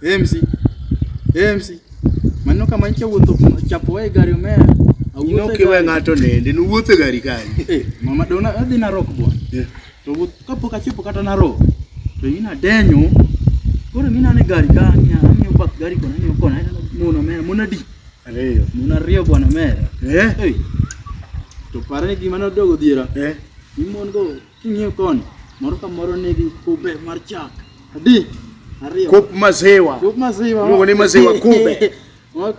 MC. Mano kama nche wuotho chapo e gari me. Ino kiwe ng'ato nende, nuwuotho gari kani. Mama dona adhi Narok bwana. To kapok achopo kata Narok. To ina denyo. Koro mina ne gari kani, amiyo bak gari kona ni kona muno mera, muna di. Ariyo. Muna riyo bwana mera. To pare gima nodogo dhiera. Imon go kinyo koni. Moro ka moro negi kube mar chak. Adi. Ariyo. Kup maziwa. Mungo ni maziwa kube.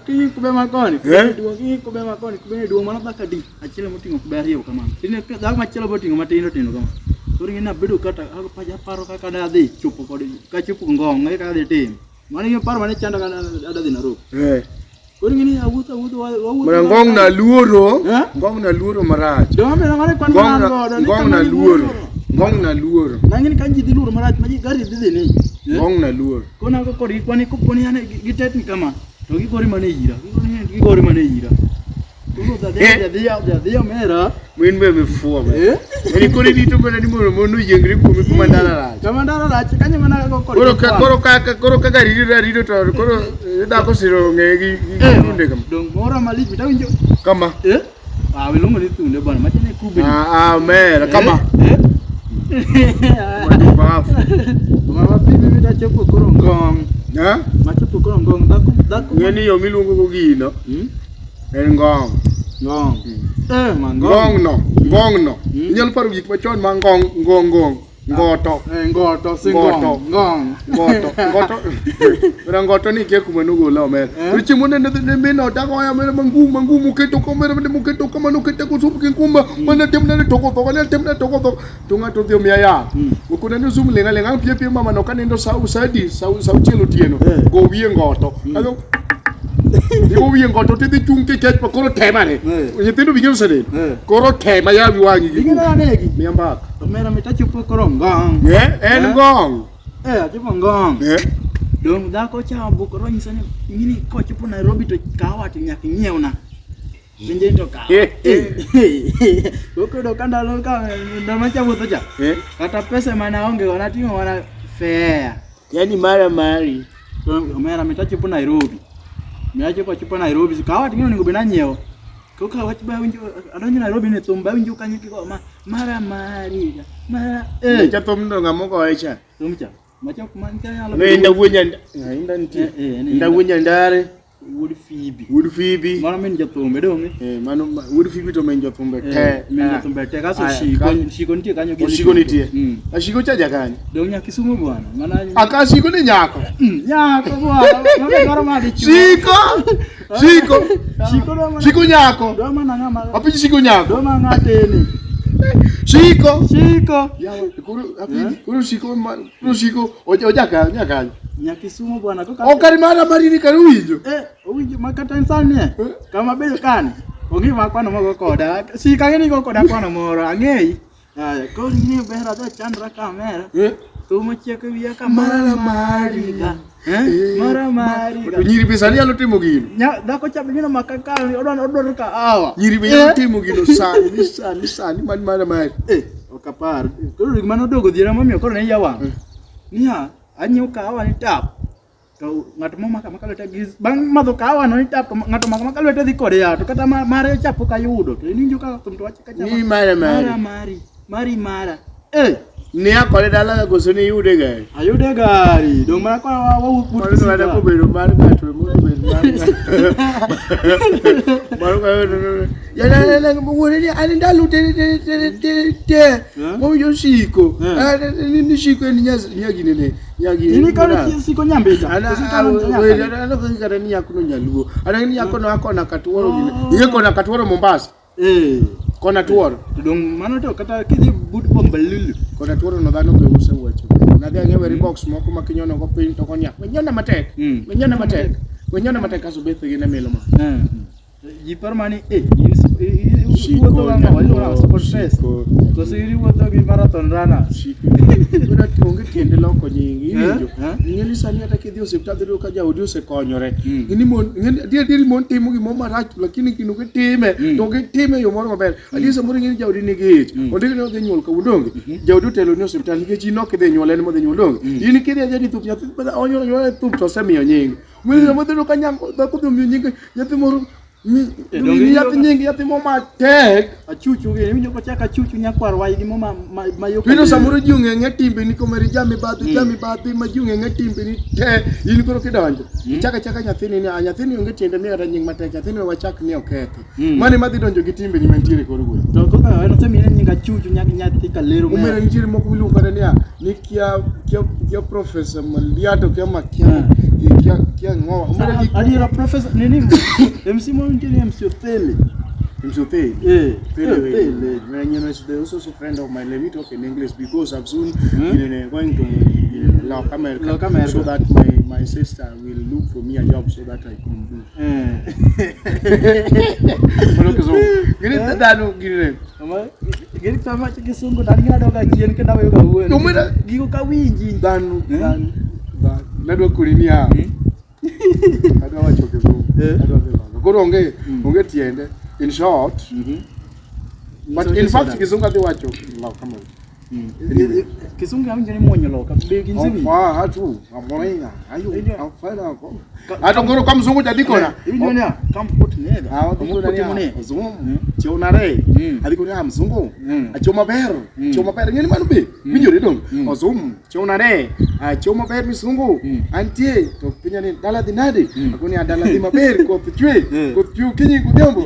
Kinyo kube makoni. Kinyo kube makoni. Kube duo mana baka di. Achile motingo kube ariyo kamano. Tine dak machilo botingo matino tino kamano. Koro ina bedo kata ako paja paro kaka dadi chupo kodi. Ka chupo ngong ngai kaka de tim. Mane yo paro mane chanda kana adadi Narok. Koro ngini awuto. Mana ngong na luoro. Ngong na luoro marach. Dome na ngane kwan ngoro. Ngong na luoro. Ngong na luoro. Nangini kanji di luoro marach maji gari didi ni. Ngong na luoro. Kona ko kori kwani ko poni ane gitet ni kama. To gigori mane hira. Gigori mane hira. Koro da mera. Min be before me. Eni kori dito bana ni mono yengri ko mi kumandara la. Kamandara la chikanye mana ko kori. Koro ka gari rido to koro da ko siro ngegi tunde kam. Dong mora mali bita winjo. Kama. Wilungo ni tunde bana machane kube. Mera kama. Mama bibi bita chopo koro ngong. Machopo koro ngong daku. Ngeni yo milungo ko gino. En ngong. Ngong no. Nyal paru gik machon ma ngong. Ngoto. Ngoto ni ke kuma nugo la mer. Chimu ne no ta ko ya mer mangu muketo ko mer muketo ko manu kete ko supu kumba. Mana temna ne toko to. Tunga to dio miaya. Ukuna ne zoom lenga pie mama no kanendo sau chelo tieno. Go wie ngoto. Alo Digo bien ngoto te chung ke kech pa koro tema ne. Nyitendo bigyo sade. Koro tema ya biwangi. Bigena negi. Miamba. Mera mitachupo koro ngong. En ngong. Chupo ngong. Dong dako cha bukoro nyisane ngini ko chupo Nairobi to kawa to nyaki nyeuna. Benje to kawa. Boko do kanda lo ka ndama cha buto cha. Kata pesa mana onge wanatimo wana fair. Yani mari. Mera mitachupo Nairobi. Miaje kwa chupa Nairobi kawa tingino ningo bena nyeo. Ko kawa chiba winjo adonyo Nairobi ne tumba winjo kanyiki ko mara mariga. Mara cha tumndo ngamoko echa. Tumcha. Macha kumanja yalo. Nda wunya ndare. Wood Phoebe. Mara men jatumbe donge. Mano Wood Phoebe to men jatumbe te. Men jatumbe te kaso shiko ntie kanyo gini. Shiko nitie. Ashiko chaja kanyo. Donya Kisumu bwana. Mana akashiko ni nyako. Nyako bwana. Ngome ngoro madi chu. Shiko nyako. Doma na ngama. Apiji shiko nyako. Doma ngateni. Shiko. Kuru shiko. Ojaka nyaka. Nyakisumu bwana ko okari mara mariri karuijo. Owinjo makata insani kama bedo kani. Ongi makwano mogo koda. Si kangeni go koda kwano moro angei. Ko ni behra da chandra kamera. Tumo cheke wiya kamara mariga. Mara mariga. Nyiri besani alo timo gino. Dako chabe ngina makaka odon ka awa. Nyiri be alo timo gino sani mara mari. Okapar. Ko mano dogo dhiera mamiyo ko ne yawa. Nia anyo kawa ni tap. To ngato mo makalo ta giz bang madho kawa no ni tap ngato makalo ta dhi kode ya to kata mare chapo kayudo to ninjo ka tum to wacha chapa ni mara ne akole dala go soni yude gari ayude gari dong mara kwa wa putu no ada ko bedo mar gato mo bedo mar ya la mo ni ani dalu te mo yo shiko ni shiko ni nyagi ne ini kali siko nyambeta ana ko ngara ni yakuno nyaluo ana ni yakono akona katuoro gine yeko na katuoro Mombasa kona tuoro dong mano to kata kidhi but bombalulu kona tuoro no dhano be use wacho na ga ngeweri box moko makinyono go pin to konya menyona matek aso bethe gine melo ma ji parmani Wuotho ng'ama waluongo sport test. Koso iri wuotho gi marathon runner. Kuna onge tiende loko nyingi iwinjo. Ng'eni sani hata kidhi osiptal dhiro ka jaodi osekonyore. Ng'eni mon timo gimo marach lakini kino kitime to kitime yo moro maber. Adi samoro ng'eni jaodi nigi ich. Ondike no dhi nyuol ka udonge. Jaodi otelo ni osiptal nikech in ok idhi nyuol en modhi nyuol donge. In kidhi ajadi thup nyathi onyuol thup to osemiyo nying. Mwili modhiro ka nyang dhako dhi miyo nying nyathi moro yathi mo matek achuchu ge winjo ko chaka chuchu nyakwar wai gi mo ma yo pino samoro jiunge nge timbe ni komeri jami bathi ma jiunge nge timbe ni te in koro kidonjo chaka nyathini onge tiende mi ara nying matek nyathini wachak ni okethi mane madhi donjo gi timbe ni mantiere koro gwe to kaka eno semi ni nyinga chuchu nyathi kalero me umere nchiri moko miluongo kata ni kia professor Maliato kia makia kia ngoa umere adira professor nini MC mo ndini MC Otele. Tele. When you know, there's also a friend of mine. Let me talk in English because I'm soon going to Law America, so that my sister will look for me a job so that I can do. Gini sama kisungu dari ada ka kien ke dawe ka wen. Tumira gigo ka winji danu. Nado kurinia. Ada wacho kizungu. Koro onge tiende. In short, but in fact, kizungu ati wacho Law kama. Kizungu hapo njani monyo loka begi nzimi. Hatu amorenga ayo afana ko. Hata ngoro kama mzungu jadikona. Hivi nini ya? Kama put nega. Dikona ni mzungu. Chonare. Adikona mzungu. Achoma ber. Ngeni manu be. Minjore dong. Ozum. Chonare. Achoma ber mzungu. Antie to pinya ni dala dinade. Akoni adala di maber ko pichwe. Ko piu kinyi kudembo.